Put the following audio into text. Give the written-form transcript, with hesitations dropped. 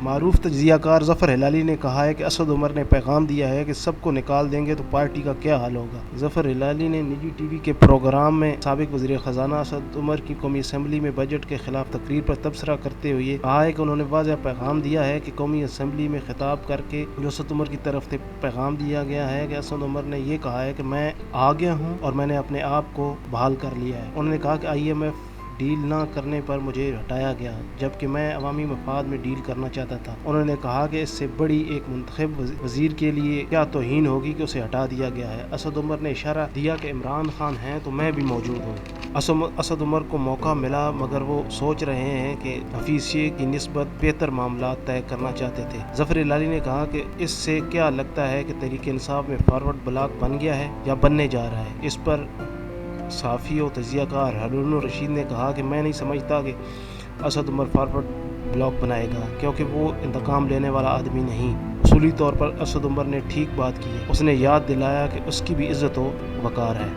معروف تجزیہ کار ظفر ہلالی نے کہا ہے کہ اسد عمر نے پیغام دیا ہے کہ سب کو نکال دیں گے تو پارٹی کا کیا حال ہوگا۔ ظفر ہلالی نے نجی ٹی وی کے پروگرام میں سابق وزیر خزانہ اسد عمر کی قومی اسمبلی میں بجٹ کے خلاف تقریر پر تبصرہ کرتے ہوئے کہا ہے کہ انہوں نے واضح پیغام دیا ہے کہ قومی اسمبلی میں خطاب کر کے جو اسد عمر کی طرف سے پیغام دیا گیا ہے کہ اسد عمر نے یہ کہا ہے کہ میں آ گیا ہوں اور میں نے اپنے آپ کو بحال کر لیا ہے۔ انہوں نے کہا کہ IMF ڈیل نہ کرنے پر مجھے ہٹایا گیا جبکہ میں عوامی مفاد میں ڈیل کرنا چاہتا تھا۔ انہوں نے کہا کہ اس سے بڑی ایک منتخب وزیر کے لیے کیا توہین ہوگی کہ اسے ہٹا دیا گیا ہے۔ اسد عمر نے اشارہ دیا کہ عمران خان ہیں تو میں بھی موجود ہوں۔ اسد عمر کو موقع ملا مگر وہ سوچ رہے ہیں کہ حفیظ شیخ کی نسبت بہتر معاملات طے کرنا چاہتے تھے۔ ظفر ہلالی نے کہا کہ اس سے کیا لگتا ہے کہ تحریک انصاف میں فارورڈ بلاک بن گیا ہے یا بننے جا رہا ہے۔ اس پر صحافی و تجزیہ کار ہارون الرشید نے کہا کہ میں نہیں سمجھتا کہ اسد عمر فارورڈ بلاک بنائے گا کیونکہ وہ انتقام لینے والا آدمی نہیں۔ اصولی طور پر اسد عمر نے ٹھیک بات کی ہے۔ اس نے یاد دلایا کہ اس کی بھی عزت و وقار ہے۔